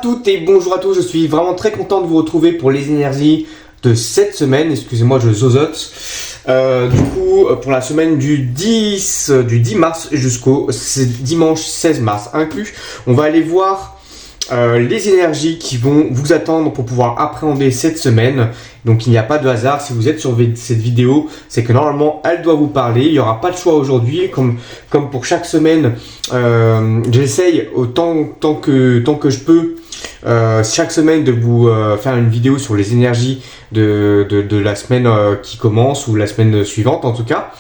toutes et bonjour à tous, je suis vraiment très content de vous retrouver pour les énergies de cette semaine. Excusez-moi, je zozote. Pour la semaine du 10 mars jusqu'au dimanche 16 mars inclus, on va aller voir les énergies qui vont vous attendre pour pouvoir appréhender cette semaine. Donc il n'y a pas de hasard, si vous êtes sur cette vidéo, c'est que normalement elle doit vous parler. Il n'y aura pas de choix aujourd'hui, comme pour chaque semaine. J'essaye autant que je peux chaque semaine de vous faire une vidéo sur les énergies de la semaine qui commence ou la semaine suivante en tout cas.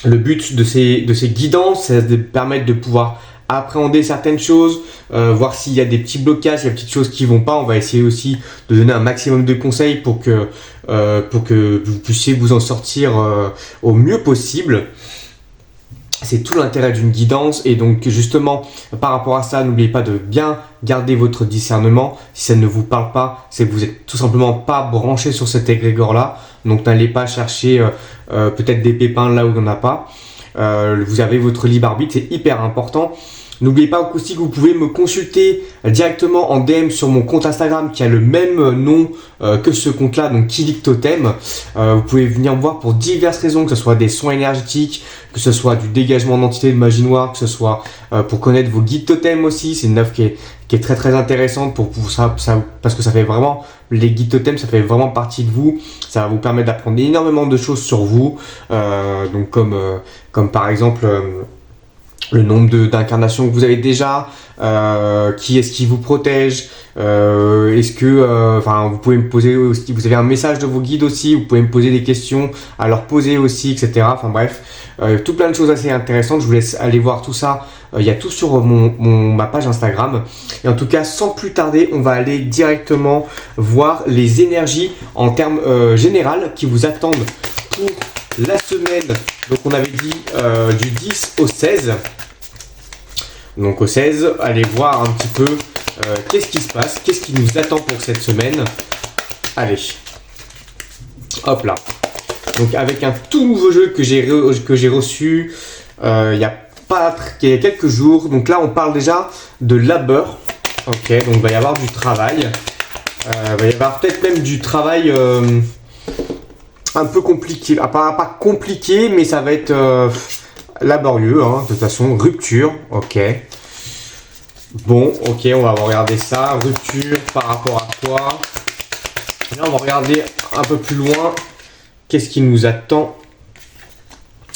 Le but de ces guidances, c'est de permettre de pouvoir appréhender certaines choses, voir s'il y a des petits blocages, il y a des petites choses qui vont pas. On va essayer aussi de donner un maximum de conseils pour que vous puissiez vous en sortir au mieux possible. C'est tout l'intérêt d'une guidance et donc justement par rapport à ça, n'oubliez pas de bien garder votre discernement. Si ça ne vous parle pas, c'est que vous n'êtes tout simplement pas branché sur cet égrégore là. Donc n'allez pas chercher peut-être des pépins là où il n'y en a pas. Vous avez votre libre arbitre, c'est hyper important. N'oubliez pas aussi que vous pouvez me consulter directement en DM sur mon compte Instagram qui a le même nom que ce compte-là, donc Kilik Totem. Vous pouvez venir me voir pour diverses raisons, que ce soit des soins énergétiques, que ce soit du dégagement d'entités de magie noire, que ce soit pour connaître vos guides totems aussi. C'est une offre qui est très très intéressante pour ça, parce que ça fait vraiment, les guides totems, ça fait vraiment partie de vous. Ça va vous permettre d'apprendre énormément de choses sur vous, donc comme par exemple le nombre d'incarnations que vous avez déjà, qui est-ce qui vous protège, est-ce que, vous pouvez me poser aussi, vous avez un message de vos guides aussi, vous pouvez me poser des questions à leur poser aussi, etc. Enfin bref, tout plein de choses assez intéressantes. Je vous laisse aller voir tout ça. Il y a tout sur ma page Instagram. Et en tout cas, sans plus tarder, on va aller directement voir les énergies en termes général qui vous attendent pour la semaine. Donc on avait dit du 10 au 16. Donc au 16, allez voir un petit peu qu'est-ce qui se passe, qu'est-ce qui nous attend pour cette semaine. Allez, hop là. Donc avec un tout nouveau jeu que j'ai reçu il y a quelques jours. Donc là on parle déjà de labeur. Ok, donc il va y avoir du travail. Il va y avoir peut-être même du travail un peu compliqué. Pas compliqué, mais ça va être laborieux, hein, de toute façon. Rupture, ok. Bon, ok, on va regarder ça. Rupture par rapport à quoi? Là, on va regarder un peu plus loin. Qu'est-ce qui nous attend?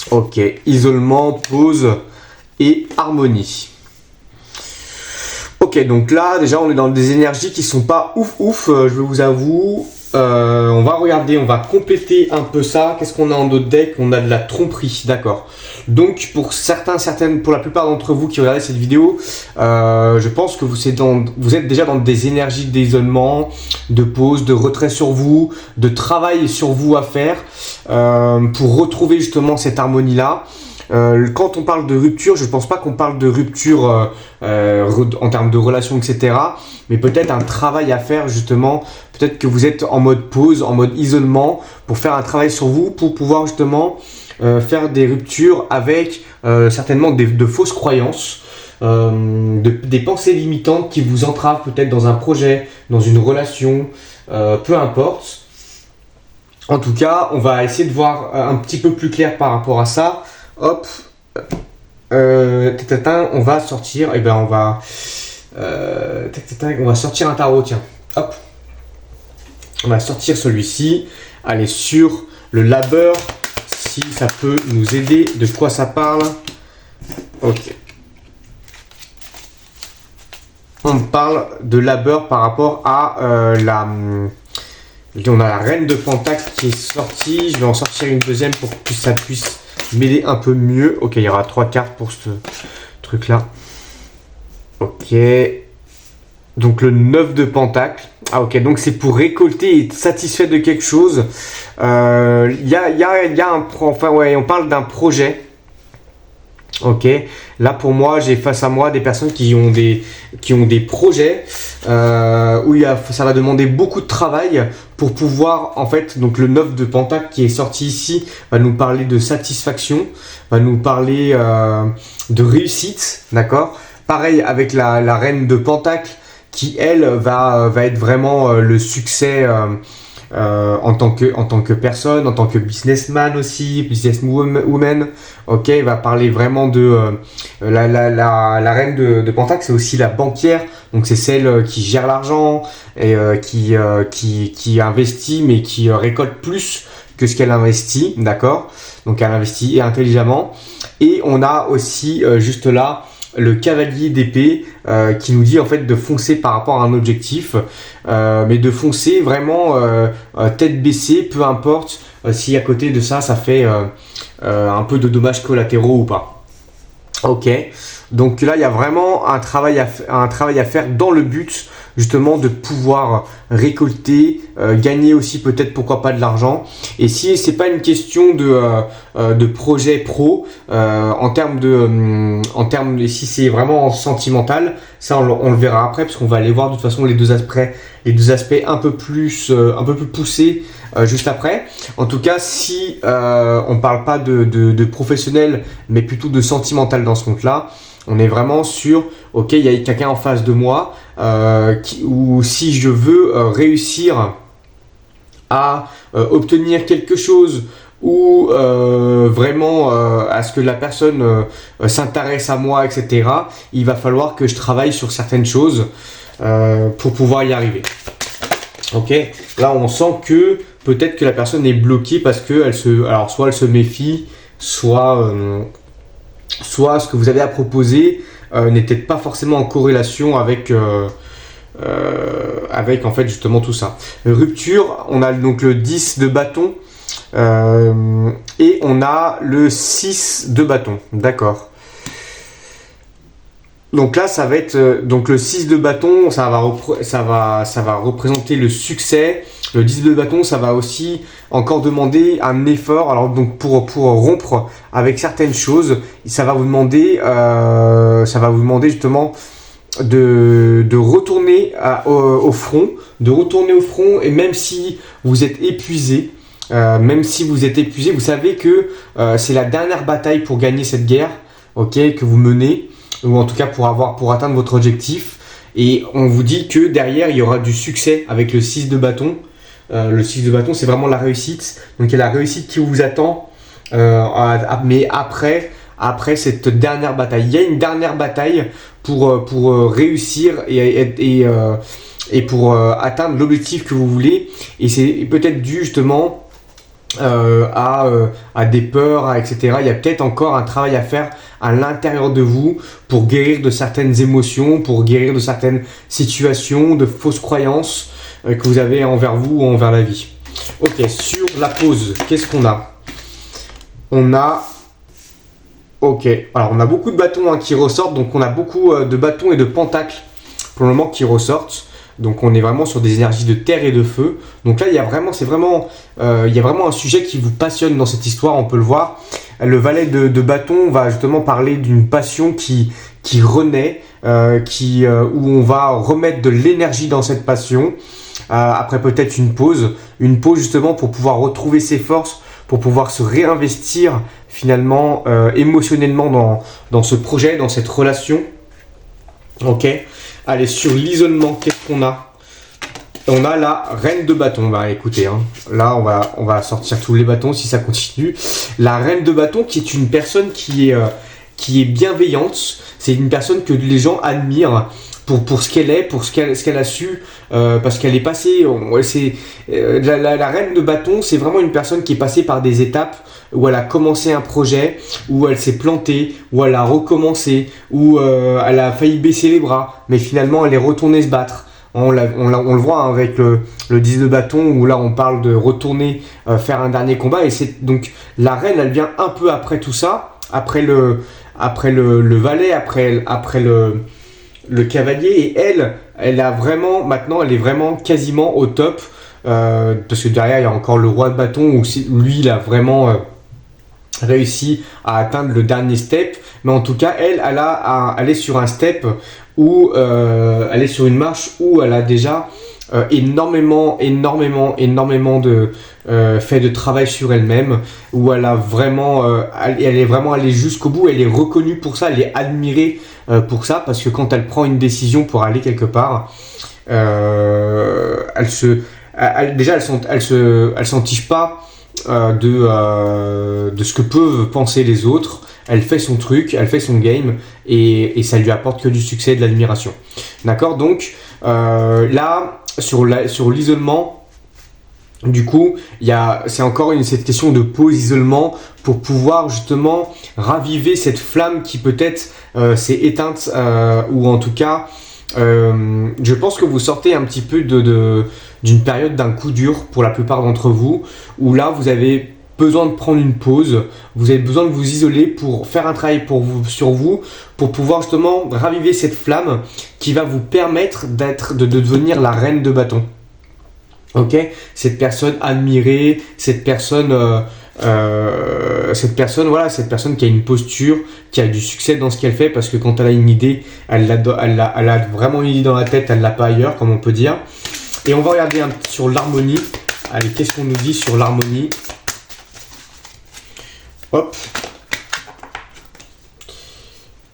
Ok, isolement, pause et harmonie. Ok, donc là, déjà, on est dans des énergies qui sont pas ouf, je vous avoue. On va regarder, on va compléter un peu ça. Qu'est-ce qu'on a en d'autres decks? On a de la tromperie, d'accord. Donc pour pour la plupart d'entre vous qui regardez cette vidéo, je pense que vous êtes déjà dans des énergies d'isolement, de pause, de retrait sur vous, de travail sur vous à faire pour retrouver justement cette harmonie-là. Quand on parle de rupture, je ne pense pas qu'on parle de rupture en termes de relations, etc. Mais peut-être un travail à faire justement. Peut-être que vous êtes en mode pause, en mode isolement, pour faire un travail sur vous, pour pouvoir justement faire des ruptures avec certainement de fausses croyances, des pensées limitantes qui vous entravent peut-être dans un projet, dans une relation, peu importe. En tout cas, on va essayer de voir un petit peu plus clair par rapport à ça. Hop, on va sortir, on va sortir un tarot, tiens, hop, on va sortir celui-ci, allez sur le labeur, si ça peut nous aider, de quoi ça parle. Ok, on parle de labeur par rapport à on a la reine de Pentacle qui est sortie. Je vais en sortir une deuxième pour que ça puisse m'aider un peu mieux. Ok, il y aura 3 cartes pour ce truc là. Ok, donc le 9 de Pentacle. Ah ok, donc c'est pour récolter et être satisfait de quelque chose. On parle d'un projet. Ok, là pour moi, j'ai face à moi des personnes qui ont des projets où ça va demander beaucoup de travail pour pouvoir, en fait, donc le 9 de Pentacle qui est sorti ici va nous parler de satisfaction, va nous parler de réussite, d'accord. Pareil avec la reine de Pentacle, qui elle va être vraiment le succès en tant que personne, en tant que businessman aussi, businesswoman. Ok, il va parler vraiment de la reine de Pentacle, c'est aussi la banquière, donc c'est celle qui gère l'argent et qui investit, mais qui récolte plus que ce qu'elle investit, d'accord? Donc elle investit intelligemment. Et on a aussi juste là le cavalier d'épée qui nous dit en fait de foncer par rapport à un objectif, mais de foncer vraiment tête baissée, peu importe si à côté de ça fait un peu de dommages collatéraux ou pas. Ok, donc là il y a vraiment un travail à faire dans le but justement de pouvoir récolter, gagner aussi peut-être pourquoi pas de l'argent. Et si c'est pas une question de projet pro, en termes de si c'est vraiment sentimental, ça on le verra après parce qu'on va aller voir de toute façon les deux aspects un peu plus poussés juste après. En tout cas, si on parle pas de professionnel, mais plutôt de sentimental dans ce compte-là, on est vraiment sur, ok, il y a quelqu'un en face de moi, ou si je veux réussir à obtenir quelque chose, ou vraiment à ce que la personne s'intéresse à moi, etc., il va falloir que je travaille sur certaines choses pour pouvoir y arriver. Ok, là on sent que peut-être que la personne est bloquée parce que soit elle se méfie, soit ce que vous avez à proposer n'est peut-être pas forcément en corrélation avec en fait justement tout ça. Rupture, on a donc le 10 de bâton et on a le 6 de bâton, d'accord. Donc là, ça va être donc le 6 de bâton, ça va représenter le succès. Le 10 de bâton, ça va aussi encore demander un effort. Alors donc pour rompre avec certaines choses, ça va vous demander justement de retourner au front, et même si vous êtes épuisé. Vous savez que c'est la dernière bataille pour gagner cette guerre, ok, que vous menez, ou en tout cas pour atteindre votre objectif. Et on vous dit que derrière il y aura du succès avec le 6 de bâton. Le 6 de bâton, c'est vraiment la réussite. Donc il y a la réussite qui vous attend, mais après cette dernière bataille, il y a une dernière bataille pour réussir et pour atteindre l'objectif que vous voulez. Et c'est peut-être dû justement à des peurs, etc. Il y a peut-être encore un travail à faire à l'intérieur de vous pour guérir de certaines émotions, pour guérir de certaines situations, de fausses croyances que vous avez envers vous ou envers la vie. Ok, sur la pause, qu'est-ce qu'on a? Ok, alors on a beaucoup de bâtons qui ressortent, donc on a beaucoup de bâtons et de pentacles pour le moment qui ressortent. Donc on est vraiment sur des énergies de terre et de feu. Donc là il y a vraiment un sujet qui vous passionne dans cette histoire, on peut le voir. Le valet de bâton va justement parler d'une passion qui renaît, où on va remettre de l'énergie dans cette passion. Après peut-être une pause justement pour pouvoir retrouver ses forces, pour pouvoir se réinvestir finalement émotionnellement dans ce projet, dans cette relation. Ok. Allez, sur l'isolement, qu'est-ce qu'on a? On a la reine de bâton. Bah écoutez, là on va sortir tous les bâtons si ça continue. La reine de bâton qui est une personne qui est bienveillante. C'est une personne que les gens admirent pour ce qu'elle est, pour ce qu'elle a su, parce qu'elle est passée. La reine de bâton, c'est vraiment une personne qui est passée par des étapes où elle a commencé un projet, où elle s'est plantée, où elle a recommencé, où elle a failli baisser les bras, mais finalement elle est retournée se battre. On le voit avec le 10 de bâton, où là on parle de retourner faire un dernier combat, et c'est donc la reine, elle vient un peu après tout ça, après le valet, après le cavalier, et elle a vraiment, maintenant elle est vraiment quasiment au top, parce que derrière il y a encore le roi de bâton, où lui il a vraiment réussi à atteindre le dernier step, mais en tout cas elle est sur un step où elle est sur une marche où elle a déjà énormément de fait de travail sur elle-même, où elle a vraiment, elle est vraiment allée jusqu'au bout. Elle est reconnue pour ça, elle est admirée pour ça, parce que quand elle prend une décision pour aller quelque part, déjà elle s'en tige pas de ce que peuvent penser les autres. Elle fait son truc, elle fait son game, et ça lui apporte que du succès et de l'admiration. D'accord? Donc là, sur l'isolement, du coup, c'est encore cette question de pause isolement pour pouvoir justement raviver cette flamme qui peut-être s'est éteinte, ou en tout cas, je pense que vous sortez un petit peu d'une période d'un coup dur pour la plupart d'entre vous, où là vous avez besoin de prendre une pause, vous avez besoin de vous isoler pour faire un travail sur vous, pour pouvoir justement raviver cette flamme qui va vous permettre de devenir la reine de bâton. Ok, cette personne admirée, cette personne qui a une posture, qui a du succès dans ce qu'elle fait, parce que quand elle a une idée, elle a vraiment une idée dans la tête, elle l'a pas ailleurs, comme on peut dire. Et on va regarder sur l'harmonie. Allez, qu'est-ce qu'on nous dit sur l'harmonie? Hop.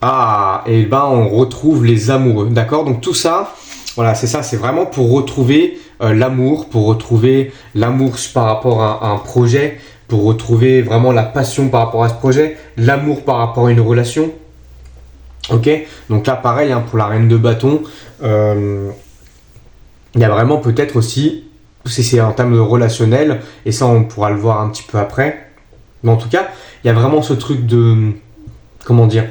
Ah, et ben on retrouve les amoureux, d'accord? Donc tout ça, voilà, c'est ça, c'est vraiment pour retrouver l'amour par rapport à un projet, pour retrouver vraiment la passion par rapport à ce projet, l'amour par rapport à une relation. Ok, donc là pareil, pour la reine de bâton, il y a vraiment peut-être aussi, si c'est en termes de relationnel, et ça on pourra le voir un petit peu après, mais en tout cas, il y a vraiment ce truc de, comment dire,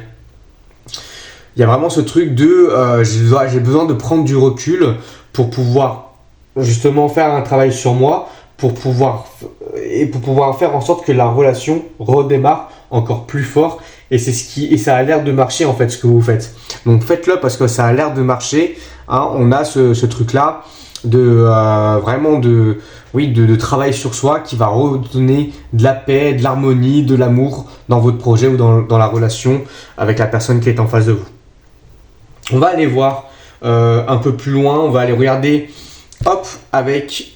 il y a vraiment ce truc de j'ai besoin de prendre du recul pour pouvoir justement faire un travail sur moi, pour pouvoir faire en sorte que la relation redémarre encore plus fort, et ça a l'air de marcher en fait ce que vous faites. Donc faites-le parce que ça a l'air de marcher, hein. On a ce truc là de vraiment de travail sur soi qui va redonner de la paix, de l'harmonie, de l'amour dans votre projet ou dans la relation avec la personne qui est en face de vous. On va aller voir un peu plus loin, on va aller regarder avec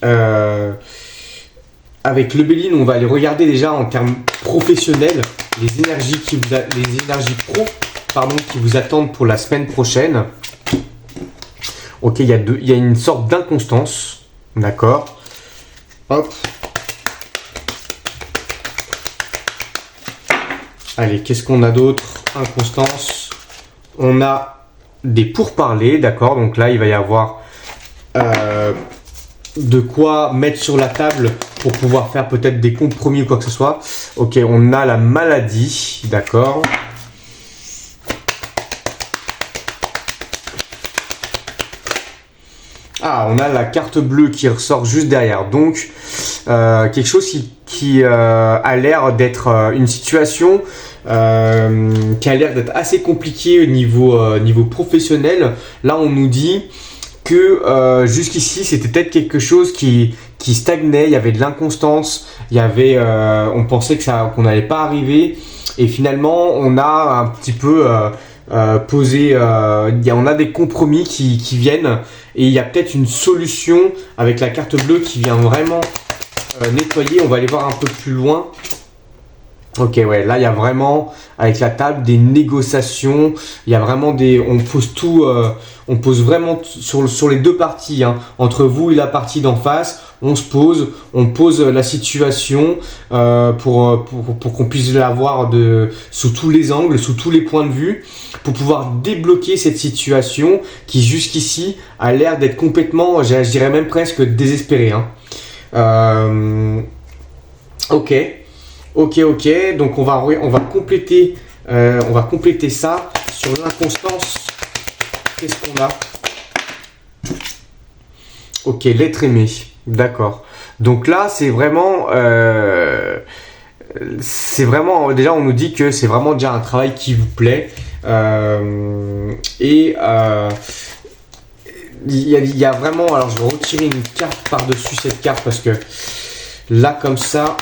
le Béline, on va aller regarder déjà en termes professionnels les énergies pro qui vous attendent pour la semaine prochaine. Ok, il y a une sorte d'inconstance, d'accord. Hop. Allez, qu'est-ce qu'on a d'autre? Inconstance. On a des pourparlers, d'accord. Donc là, il va y avoir de quoi mettre sur la table pour pouvoir faire peut-être des compromis ou quoi que ce soit. Ok, on a la maladie, d'accord. Ah, on a la carte bleue qui ressort juste derrière. Donc, quelque chose qui a l'air d'être une situation qui a l'air d'être assez compliquée au niveau professionnel. Là, on nous dit que jusqu'ici, c'était peut-être quelque chose qui stagnait. Il y avait de l'inconstance. On pensait qu'on n'allait pas arriver. Et finalement, on a un petit peu on a des compromis qui viennent, et il y a peut-être une solution avec la carte bleue qui vient vraiment nettoyer. On va aller voir un peu plus loin. Ok, ouais, là il y a vraiment avec la table des négociations. Il y a vraiment on pose vraiment sur les deux parties, hein, entre vous et la partie d'en face. On pose la situation pour qu'on puisse la voir sous tous les angles, sous tous les points de vue, pour pouvoir débloquer cette situation qui jusqu'ici a l'air d'être complètement, je dirais même presque désespérée, hein. Ok, donc on va compléter ça sur l'inconstance. Qu'est-ce qu'on a? Ok, l'être aimé, d'accord. Donc là, c'est vraiment, déjà on nous dit que c'est vraiment déjà un travail qui vous plaît, il y a vraiment, alors je vais retirer une carte par-dessus cette carte parce que là comme ça.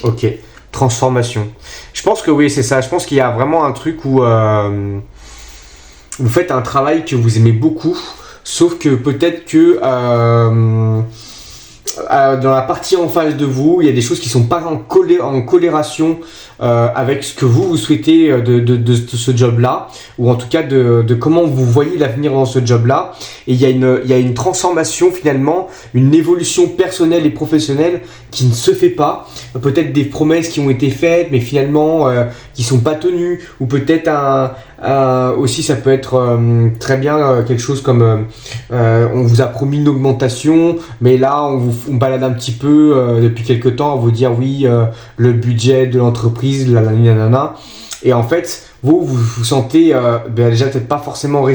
Ok, transformation. Je pense que oui, c'est ça. Je pense qu'il y a vraiment un truc où vous faites un travail que vous aimez beaucoup, sauf que peut-être que dans la partie en face de vous, il y a des choses qui sont pas en corrélation avec ce que vous souhaitez de ce job-là, ou en tout cas de comment vous voyez l'avenir dans ce job-là. Et il y a une transformation finalement, une évolution personnelle et professionnelle qui ne se fait pas. Peut-être des promesses qui ont été faites, mais finalement qui sont pas tenues, ou peut-être aussi ça peut être très bien quelque chose comme on vous a promis une augmentation, mais là on balade un petit peu depuis quelques temps à vous dire oui, le budget de l'entreprise, nanana. Et en fait vous sentez déjà peut-être pas forcément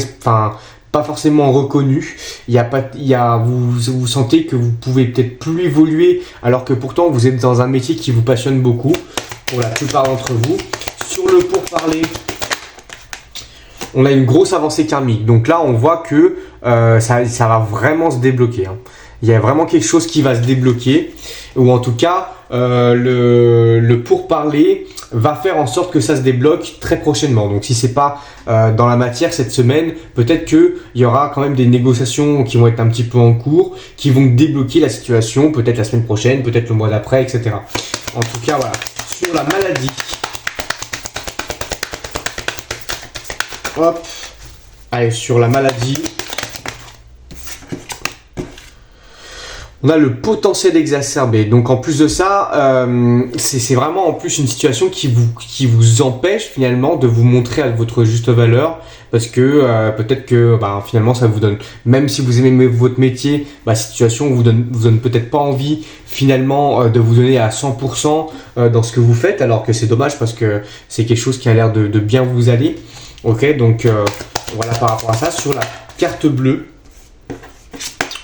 pas forcément reconnu. Vous sentez que vous pouvez peut-être plus évoluer, alors que pourtant vous êtes dans un métier qui vous passionne beaucoup pour la plupart d'entre vous. Sur le pourparler, on a une grosse avancée karmique. Donc là, on voit que ça va vraiment se débloquer. Hein. Il y a vraiment quelque chose qui va se débloquer, ou en tout cas, le pourparler va faire en sorte que ça se débloque très prochainement. Donc si c'est pas dans la matière cette semaine, peut-être qu'il y aura quand même des négociations qui vont être un petit peu en cours, qui vont débloquer la situation, peut-être la semaine prochaine, peut-être le mois d'après, etc. En tout cas, voilà. Sur la maladie, hop, allez, sur la maladie, on a le potentiel exacerbé. Donc en plus de ça, c'est vraiment en plus une situation qui vous empêche finalement de vous montrer à votre juste valeur, parce que peut-être que finalement ça vous donne, même si vous aimez votre métier, la situation vous donne peut-être pas envie finalement de vous donner à 100% dans ce que vous faites, alors que c'est dommage parce que c'est quelque chose qui a l'air de bien vous aller. Ok, donc voilà par rapport à ça. Sur la carte bleue,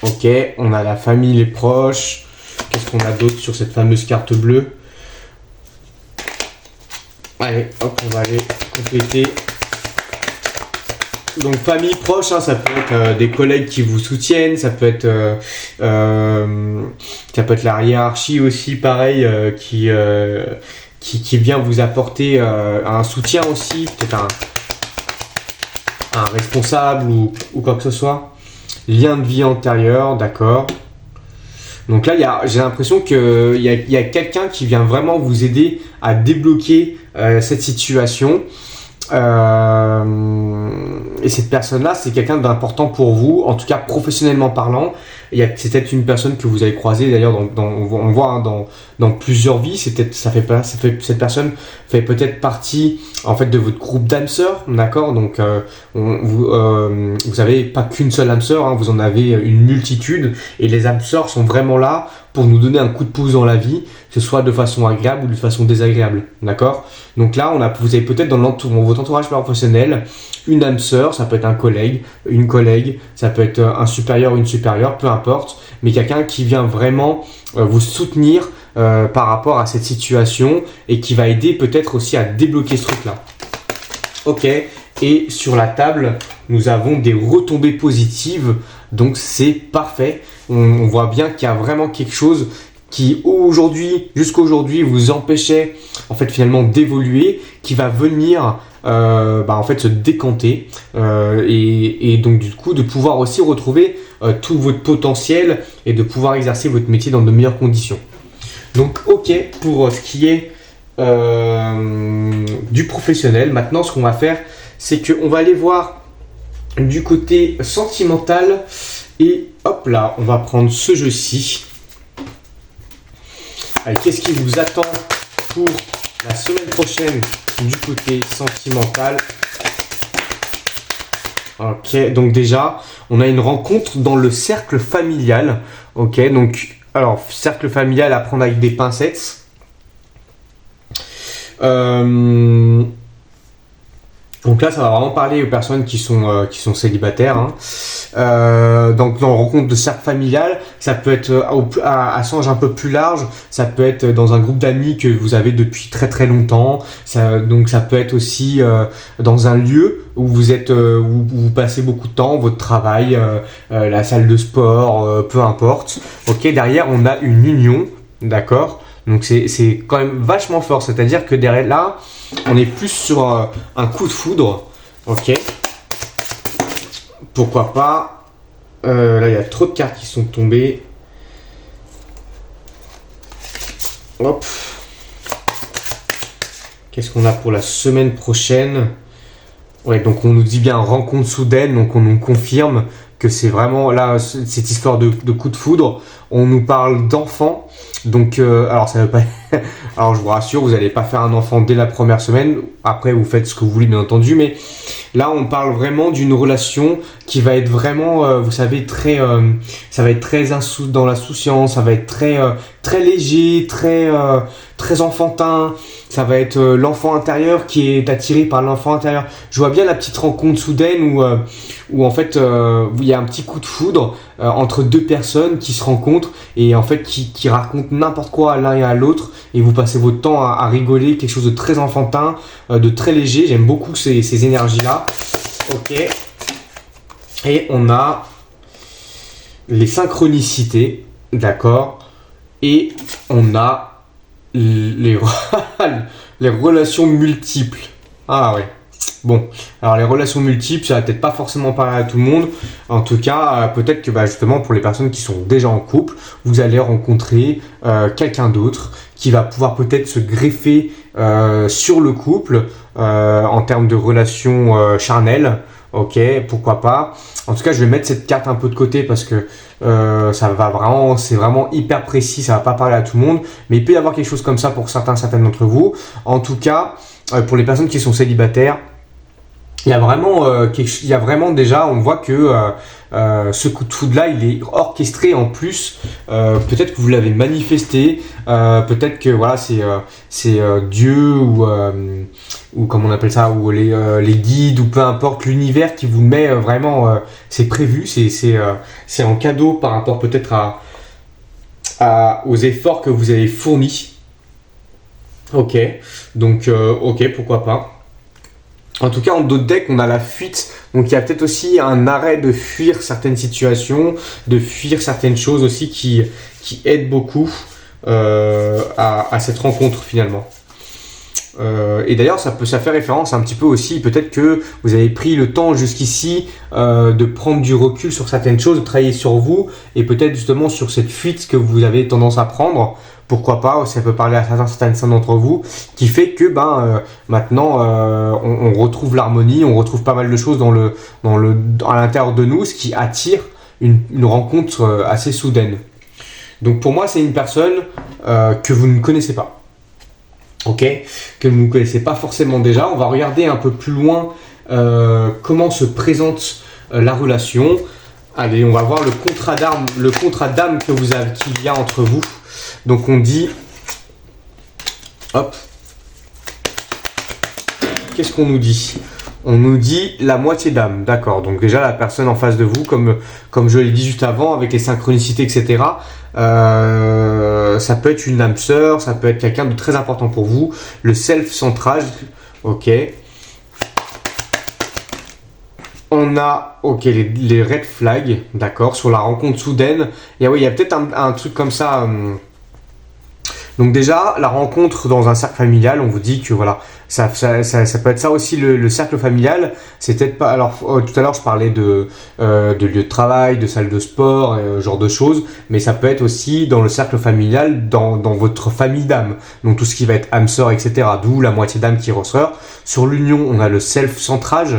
ok, on a la famille, les proches. Qu'est-ce qu'on a d'autre sur cette fameuse carte bleue? Allez, hop, on va aller compléter. Donc famille, proche, hein, ça peut être des collègues qui vous soutiennent, ça peut être la hiérarchie aussi, pareil, qui vient vous apporter un soutien aussi, peut-être un responsable ou quoi que ce soit. Lien de vie antérieur, d'accord. Donc là, j'ai l'impression qu'il y a quelqu'un qui vient vraiment vous aider à débloquer cette situation. Et cette personne-là, c'est quelqu'un d'important pour vous, en tout cas professionnellement parlant. C'est peut-être une personne que vous avez croisée d'ailleurs on voit hein, dans plusieurs vies. Cette personne fait peut-être partie en fait de votre groupe d'âmes sœurs, d'accord. Donc vous avez pas qu'une seule âme sœur, hein, vous en avez une multitude, et les âmes sœurs sont vraiment là pour nous donner un coup de pouce dans la vie, que ce soit de façon agréable ou de façon désagréable, d'accord. Donc là, vous avez peut-être dans votre entourage professionnel une âme sœur, ça peut être un collègue, une collègue, ça peut être un supérieur ou une supérieure, peu importe, mais quelqu'un qui vient vraiment vous soutenir par rapport à cette situation et qui va aider peut-être aussi à débloquer ce truc-là. Ok, et sur la table, nous avons des retombées positives, donc c'est parfait. On voit bien qu'il y a vraiment quelque chose qui jusqu'à aujourd'hui vous empêchait en fait finalement d'évoluer, qui va venir en fait se décanter et donc du coup de pouvoir aussi retrouver tout votre potentiel et de pouvoir exercer votre métier dans de meilleures conditions. Donc ok pour ce qui est du professionnel. Maintenant ce qu'on va faire, c'est qu'on va aller voir du côté sentimental, et hop là, on va prendre ce jeu-ci. Allez, qu'est-ce qui vous attend pour la semaine prochaine du côté sentimental? Ok, donc déjà, on a une rencontre dans le cercle familial. Ok, donc, alors, cercle familial à prendre avec des pincettes. Donc là, ça va vraiment parler aux personnes qui sont célibataires. Hein. Donc dans une rencontre de cercle familial, ça peut être à sens un peu plus large. Ça peut être dans un groupe d'amis que vous avez depuis très très longtemps. Donc ça peut être aussi dans un lieu où où vous passez beaucoup de temps, votre travail, la salle de sport, peu importe. Ok, derrière on a une union, d'accord. Donc c'est quand même vachement fort. C'est-à-dire que derrière là, on est plus sur un coup de foudre, ok. pourquoi pas. Là, il y a trop de cartes qui sont tombées. Hop. Qu'est-ce qu'on a pour la semaine prochaine? Ouais, donc on nous dit bien rencontre soudaine, donc on nous confirme que c'est vraiment là cette histoire de coup de foudre. On nous parle d'enfants, donc alors ça veut pas. Alors je vous rassure, vous n'allez pas faire un enfant dès la première semaine. Après vous faites ce que vous voulez bien entendu, mais là on parle vraiment d'une relation qui va être vraiment, vous savez, très, ça va être très dans l'insouciance, ça va être très léger, très enfantin. Ça va être l'enfant intérieur qui est attiré par l'enfant intérieur. Je vois bien la petite rencontre soudaine où en fait il y a un petit coup de foudre entre deux personnes qui se rencontrent et en fait qui racontent n'importe quoi à l'un et à l'autre et vous passez votre temps à rigoler, quelque chose de très enfantin, de très léger. J'aime beaucoup ces énergies-là. Ok. Et on a les synchronicités, d'accord. Et on a les relations multiples. Ah ouais. Bon, alors les relations multiples, ça va peut-être pas forcément parler à tout le monde. En tout cas, peut-être que justement pour les personnes qui sont déjà en couple, vous allez rencontrer quelqu'un d'autre qui va pouvoir peut-être se greffer sur le couple en termes de relations charnelles. Ok, pourquoi pas. En tout cas, je vais mettre cette carte un peu de côté parce que c'est vraiment hyper précis, ça va pas parler à tout le monde, mais il peut y avoir quelque chose comme ça pour certaines d'entre vous. En tout cas, pour les personnes qui sont célibataires, il y a vraiment déjà, on voit que ce coup de foudre là, il est orchestré en plus. Peut-être que vous l'avez manifesté, peut-être que voilà, c'est Dieu ou comme on appelle ça, ou les guides ou peu importe l'univers qui vous met vraiment, c'est prévu, c'est en cadeau par rapport peut-être aux efforts que vous avez fournis. Ok, donc ok, pourquoi pas. En tout cas, en d'autres decks, on a la fuite. Donc, il y a peut-être aussi un arrêt de fuir certaines situations, de fuir certaines choses aussi qui aident beaucoup à cette rencontre finalement. Et d'ailleurs, ça fait référence un petit peu aussi, peut-être que vous avez pris le temps jusqu'ici de prendre du recul sur certaines choses, de travailler sur vous et peut-être justement sur cette fuite que vous avez tendance à prendre. Pourquoi pas, ça peut parler à certains d'entre vous, qui fait que maintenant on retrouve l'harmonie, on retrouve pas mal de choses à l'intérieur de nous, ce qui attire une rencontre assez soudaine. Donc pour moi, c'est une personne que vous ne connaissez pas. Ok, que vous ne connaissez pas forcément déjà. On va regarder un peu plus loin comment se présente la relation. Allez, on va voir le contrat d'âme qu'il y a entre vous. Donc on dit, hop, qu'est-ce qu'on nous dit? On nous dit la moitié d'âme, d'accord. Donc déjà la personne en face de vous, comme je l'ai dit juste avant, avec les synchronicités, etc. Ça peut être une âme sœur, ça peut être quelqu'un de très important pour vous. Le self-centrage, ok. On a les red flags, d'accord, sur la rencontre soudaine. Et il y a peut-être un truc comme ça. Donc déjà, la rencontre dans un cercle familial, on vous dit que voilà, ça peut être ça aussi le cercle familial. C'est peut-être pas. Alors tout à l'heure, je parlais de lieu de travail, de salle de sport, genre de choses, mais ça peut être aussi dans le cercle familial, dans votre famille d'âme. Donc tout ce qui va être âme sœur, etc. D'où la moitié d'âme qui ressort. Sur l'union, on a le self-centrage.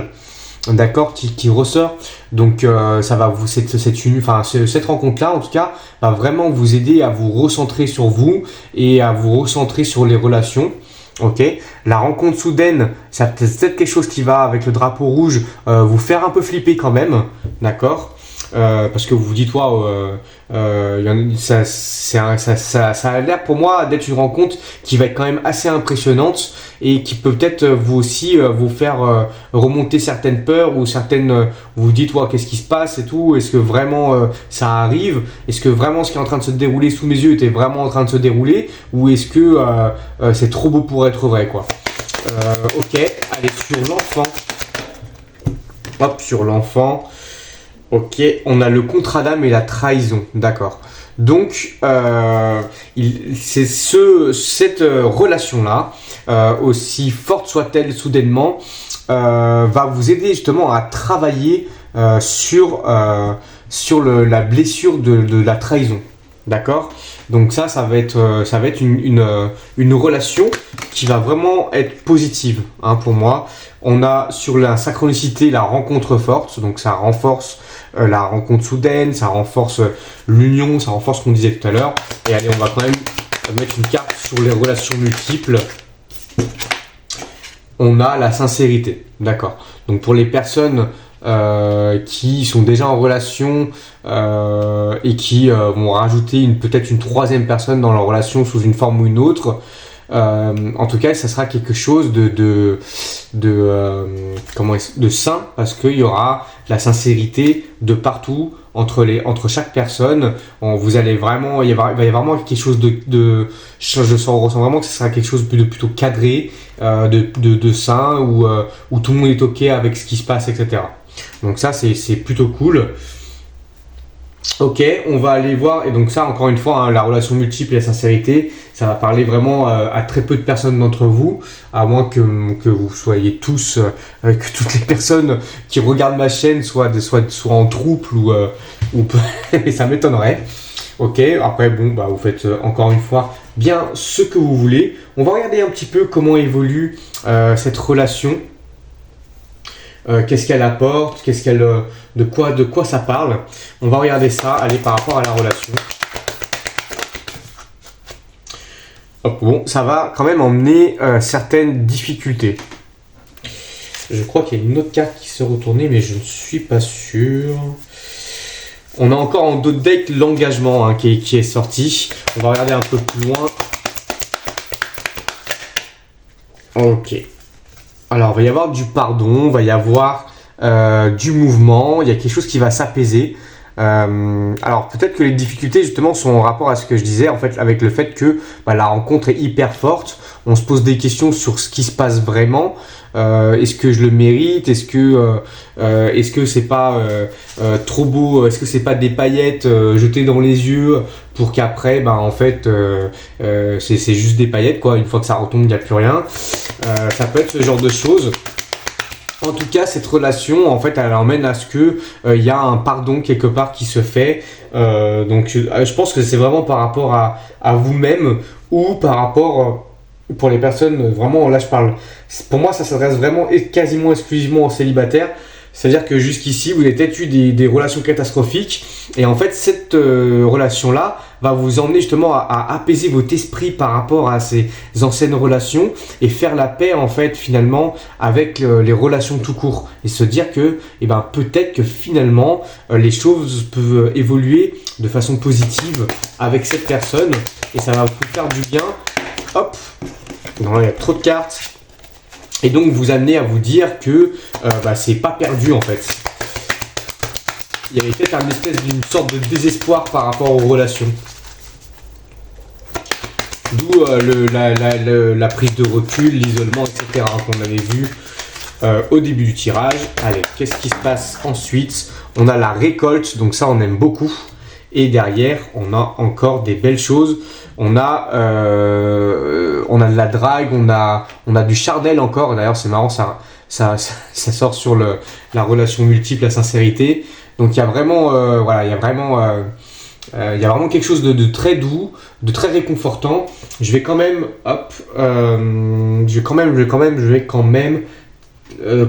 D'accord, qui ressort. Donc ça va cette rencontre-là, en tout cas, va vraiment vous aider à vous recentrer sur vous et à vous recentrer sur les relations. Ok, la rencontre soudaine, ça peut-être quelque chose qui va avec le drapeau rouge vous faire un peu flipper quand même, d'accord. Parce que vous vous dites ça a l'air pour moi d'être une rencontre qui va être quand même assez impressionnante et qui peut peut-être vous aussi vous faire remonter certaines peurs ou certaines vous vous dites qu'est-ce qui se passe et tout, est-ce que vraiment ça arrive, est-ce que vraiment ce qui est en train de se dérouler sous mes yeux était vraiment en train de se dérouler ou est-ce que c'est trop beau pour être vrai quoi. Ok, allez sur l'enfant. Hop, sur l'enfant. Ok, on a le contrat d'âme et la trahison, d'accord. Donc, c'est cette relation-là, aussi forte soit-elle soudainement, va vous aider justement à travailler la blessure de la trahison. D'accord? Donc ça va être une relation qui va vraiment être positive, hein, pour moi. On a sur la synchronicité la rencontre forte, donc ça renforce la rencontre soudaine, ça renforce l'union, ça renforce ce qu'on disait tout à l'heure. Et allez, on va quand même mettre une carte sur les relations multiples. On a la sincérité, d'accord. Donc pour les personnes qui sont déjà en relation et qui vont rajouter peut-être une troisième personne dans leur relation sous une forme ou une autre, en tout cas ça sera quelque chose de sain, parce qu'il y aura la sincérité de partout entre chaque personne. Vous allez vraiment, il va y avoir vraiment quelque chose je ressens vraiment que ce sera quelque chose de plutôt cadré, de sain, où tout le monde est ok avec ce qui se passe, etc. Donc ça c'est plutôt cool. Ok, on va aller voir, et donc ça encore une fois, hein, la relation multiple et la sincérité, ça va parler vraiment à très peu de personnes d'entre vous, à moins que vous soyez tous, que toutes les personnes qui regardent ma chaîne soient en trouble ou et ça m'étonnerait. Ok, après bon, bah vous faites encore une fois bien ce que vous voulez. On va regarder un petit peu comment évolue cette relation. Qu'est-ce qu'elle apporte, de quoi ça parle. On va regarder ça, allez, par rapport à la relation. Hop, bon, ça va quand même emmener certaines difficultés. Je crois qu'il y a une autre carte qui s'est retournée, mais je ne suis pas sûr. On a encore en d'autres decks l'engagement, hein, qui est sorti. On va regarder un peu plus loin. Ok. Alors, il va y avoir du pardon, il va y avoir du mouvement, il y a quelque chose qui va s'apaiser. Alors, peut-être que les difficultés, justement, sont en rapport à ce que je disais, en fait, avec le fait que la rencontre est hyper forte. On se pose des questions sur ce qui se passe vraiment. Est-ce que je le mérite? Est-ce que c'est pas trop beau? Est-ce que c'est pas des paillettes jetées dans les yeux pour qu'après, en fait, c'est juste des paillettes, quoi. Une fois que ça retombe, il n'y a plus rien. Ça peut être ce genre de choses. En tout cas, cette relation, en fait, elle emmène à ce que il y a un pardon quelque part qui se fait. Donc, je pense que c'est vraiment par rapport à vous-même, ou par rapport pour les personnes vraiment. Là, je parle. Pour moi, ça s'adresse vraiment et quasiment exclusivement aux célibataires. C'est-à-dire que jusqu'ici, vous avez peut-être eu des relations catastrophiques, et en fait, cette relation-là va vous emmener justement à apaiser votre esprit par rapport à ces anciennes relations, et faire la paix, en fait, finalement, avec les relations tout court, et se dire que, peut-être que finalement, les choses peuvent évoluer de façon positive avec cette personne, et ça va vous faire du bien. Hop, non, il y a trop de cartes. Et donc vous amener à vous dire que c'est pas perdu, en fait. Il y avait peut-être d'une sorte de désespoir par rapport aux relations. D'où la prise de recul, l'isolement, etc. qu'on avait vu au début du tirage. Allez, qu'est-ce qui se passe ensuite? On a la récolte, donc ça on aime beaucoup. Et derrière, on a encore des belles choses. On a de la drague, on a du charnel encore. D'ailleurs, c'est marrant, ça sort sur la relation multiple, la sincérité. Donc il y a vraiment, il y a vraiment quelque chose de très doux, de très réconfortant. Je vais quand même,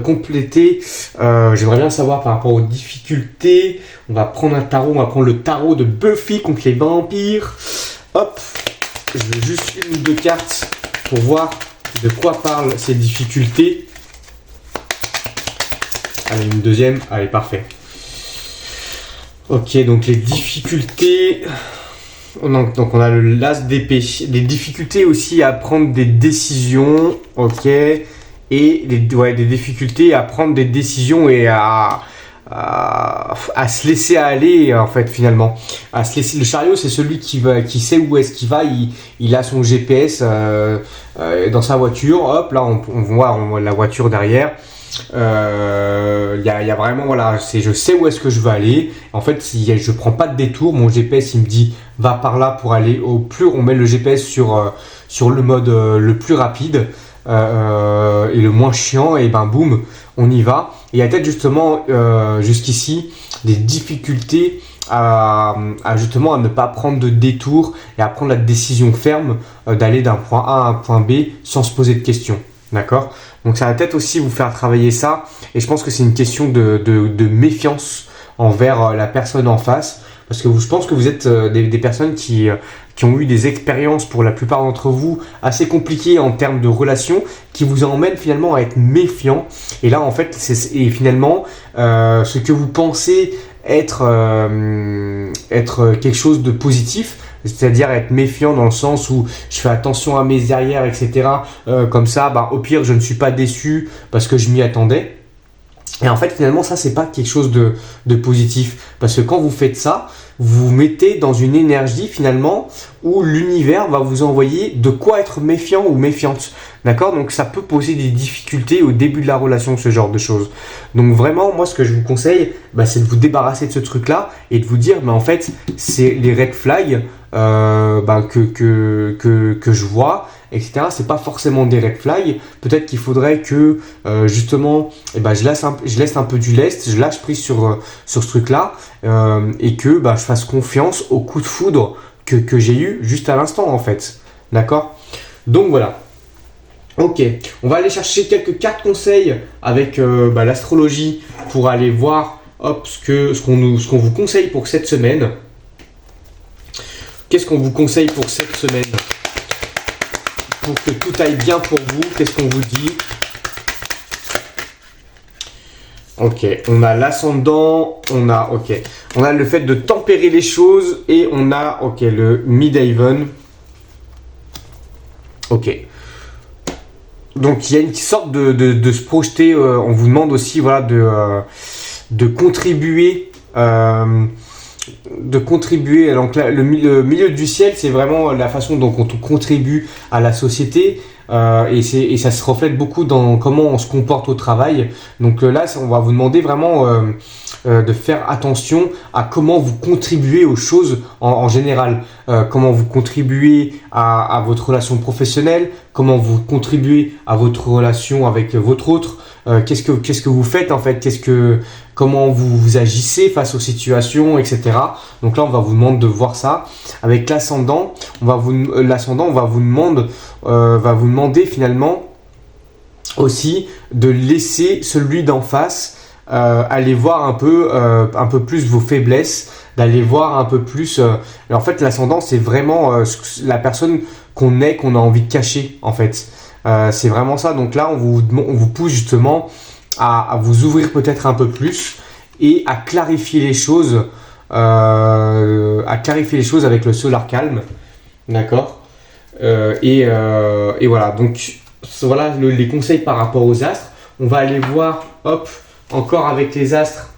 compléter. J'aimerais bien savoir par rapport aux difficultés. On va prendre un tarot, on va prendre le tarot de Buffy contre les vampires. Hop, je veux juste une ou deux cartes pour voir de quoi parlent ces difficultés. Allez, une deuxième, allez, parfait. Ok, donc les difficultés. Donc on a le l'as d'épée. Des difficultés aussi à prendre des décisions. Ok. Et des difficultés à prendre des décisions et à se laisser aller, en fait, finalement. À se laisser. Le chariot, c'est celui qui sait où est-ce qu'il va. Il a son GPS dans sa voiture. Hop, là on voit la voiture derrière. Il y a vraiment, je sais où est-ce que je veux aller. En fait, si je prends pas de détour, mon GPS il me dit va par là pour aller au plus. On met le GPS sur le mode le plus rapide. et le moins chiant, et ben boum, on y va. Et il y a peut-être justement jusqu'ici des difficultés justement à ne pas prendre de détour et à prendre la décision ferme d'aller d'un point A à un point B sans se poser de questions. D'accord? Donc ça va peut-être aussi vous faire travailler ça, et je pense que c'est une question de méfiance envers la personne en face, parce que je pense que vous êtes des personnes qui ont eu des expériences, pour la plupart d'entre vous, assez compliquées en termes de relations, qui vous emmènent finalement à être méfiant. Et là, en fait, finalement, ce que vous pensez être quelque chose de positif, c'est-à-dire être méfiant dans le sens où je fais attention à mes arrières, etc. Comme ça, bah, au pire, je ne suis pas déçu parce que je m'y attendais. Et en fait, finalement, ça, c'est pas quelque chose de positif. Parce que quand vous faites ça, vous vous mettez dans une énergie, finalement, où l'univers va vous envoyer de quoi être méfiant ou méfiante. D'accord? Donc, ça peut poser des difficultés au début de la relation, ce genre de choses. Donc, vraiment, moi, ce que je vous conseille, bah, c'est de vous débarrasser de ce truc-là et de vous dire, bah, en fait, c'est les red flags que je vois, etc. C'est pas forcément des red flags. Peut-être qu'il faudrait que justement, je laisse un peu du lest, je lâche prise sur ce truc-là, et que je fasse confiance au coup de foudre que j'ai eu juste à l'instant, en fait. D'accord? Donc voilà. Ok, on va aller chercher quelques cartes conseils avec l'astrologie pour aller voir ce qu'on vous conseille pour cette semaine. Qu'est-ce qu'on vous conseille pour cette semaine? Pour que tout aille bien pour vous, qu'est-ce qu'on vous dit? Ok, on a l'ascendant, on a le fait de tempérer les choses, et on a le Midhaven. Ok. Donc il y a une sorte de se projeter, on vous demande aussi de contribuer. Donc le milieu du ciel, c'est vraiment la façon dont on contribue à la société, et ça se reflète beaucoup dans comment on se comporte au travail. Donc là, on va vous demander vraiment de faire attention à comment vous contribuez aux choses en général, comment vous contribuez à votre relation professionnelle, comment vous contribuez à votre relation avec votre autre, qu'est-ce que vous faites en fait, comment vous agissez face aux situations, etc. Donc là, on va vous demander de voir ça. Avec l'ascendant, on va vous demander finalement aussi de laisser celui d'en face aller voir un peu plus vos faiblesses, d'aller voir un peu plus. En fait, l'ascendant, c'est vraiment la personne qu'on a envie de cacher, en fait. C'est vraiment ça. Donc là, on vous pousse justement à vous ouvrir peut-être un peu plus et à clarifier les choses, avec le solar calme, d'accord, et voilà. Donc voilà les conseils par rapport aux astres. On va aller voir, encore avec les astres.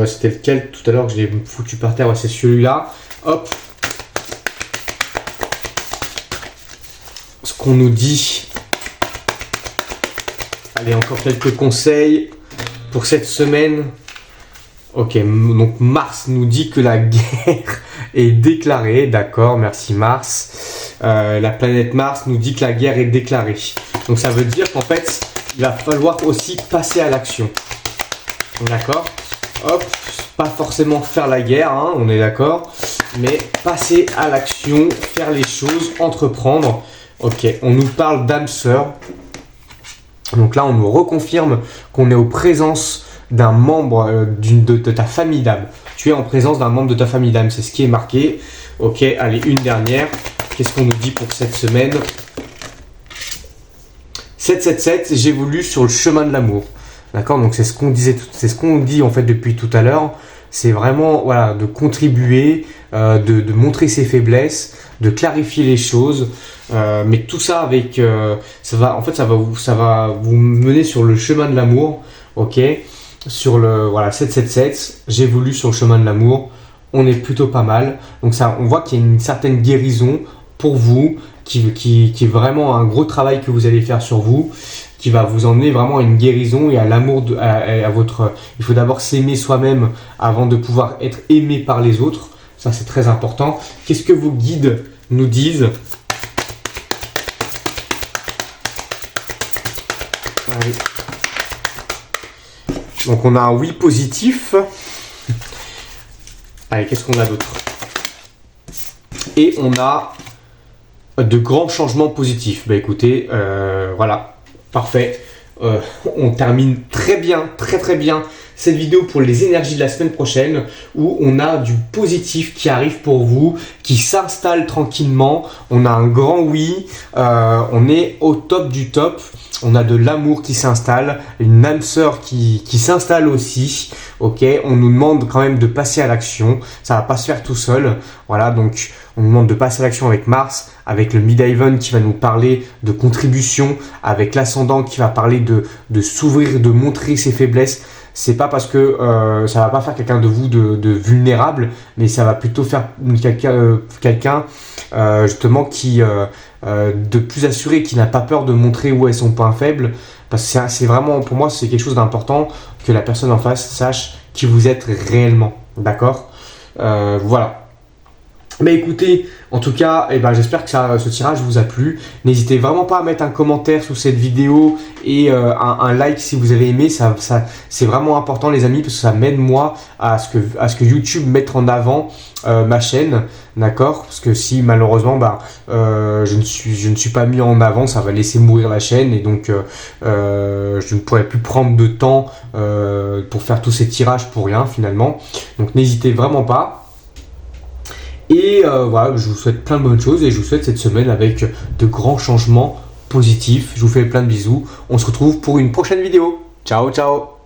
C'était lequel tout à l'heure que j'ai foutu par terre? C'est celui-là. Ce qu'on nous dit. Allez, encore quelques conseils pour cette semaine. Ok, donc Mars nous dit que la guerre est déclarée. D'accord, merci Mars. La planète Mars nous dit que la guerre est déclarée. Donc ça veut dire qu'en fait, il va falloir aussi passer à l'action. D'accord? Pas forcément faire la guerre, hein, on est d'accord. Mais passer à l'action, faire les choses, entreprendre. Ok, on nous parle d'âme sœur. Donc là, on nous reconfirme qu'on est en présence d'un membre de ta famille d'âme. Tu es en présence d'un membre de ta famille d'âme, c'est ce qui est marqué. Ok, allez, une dernière. Qu'est-ce qu'on nous dit pour cette semaine? 777, j'évolue sur le chemin de l'amour. D'accord, donc c'est ce qu'on disait, c'est ce qu'on dit en fait depuis tout à l'heure. C'est vraiment de contribuer, de montrer ses faiblesses, de clarifier les choses, mais tout ça avec, ça va vous mener sur le chemin de l'amour, ok. Sur le 777, j'évolue sur le chemin de l'amour. On est plutôt pas mal. Donc ça, on voit qu'il y a une certaine guérison pour vous, qui est vraiment un gros travail que vous allez faire sur vous, qui va vous emmener vraiment à une guérison et à l'amour, à votre. Il faut d'abord s'aimer soi-même avant de pouvoir être aimé par les autres. Ça, c'est très important. Qu'est-ce que vos guides nous disent? Allez. Donc on a un oui positif. Allez, qu'est-ce qu'on a d'autre? Et on a de grands changements positifs. Bah écoutez, voilà, parfait. On termine très bien, très bien cette vidéo pour les énergies de la semaine prochaine où on a du positif qui arrive pour vous, qui s'installe tranquillement. On a un grand oui, on est au top du top. On a de l'amour qui s'installe, une âme sœur qui s'installe aussi. Ok, on nous demande quand même de passer à l'action. Ça va pas se faire tout seul. Voilà, donc on nous demande de passer à l'action avec Mars, avec le Mid-Haven qui va nous parler de contribution, avec l'ascendant qui va parler de s'ouvrir, de montrer ses faiblesses. C'est pas parce que ça va pas faire quelqu'un de vous de vulnérable, mais ça va plutôt faire quelqu'un justement qui de plus assuré, qui n'a pas peur de montrer où est son point faible, parce que c'est vraiment, pour moi, c'est quelque chose d'important que la personne en face sache qui vous êtes réellement, d'accord. Voilà. Mais écoutez, en tout cas, j'espère que ce tirage vous a plu. N'hésitez vraiment pas à mettre un commentaire sous cette vidéo et un like si vous avez aimé. Ça, c'est vraiment important les amis, parce que ça m'aide moi à ce que YouTube mette en avant ma chaîne, d'accord? Parce que si malheureusement je ne suis pas mis en avant, ça va laisser mourir la chaîne et donc je ne pourrai plus prendre de temps pour faire tous ces tirages pour rien finalement. Donc n'hésitez vraiment pas. Et voilà, je vous souhaite plein de bonnes choses et je vous souhaite cette semaine avec de grands changements positifs. Je vous fais plein de bisous. On se retrouve pour une prochaine vidéo. Ciao, ciao!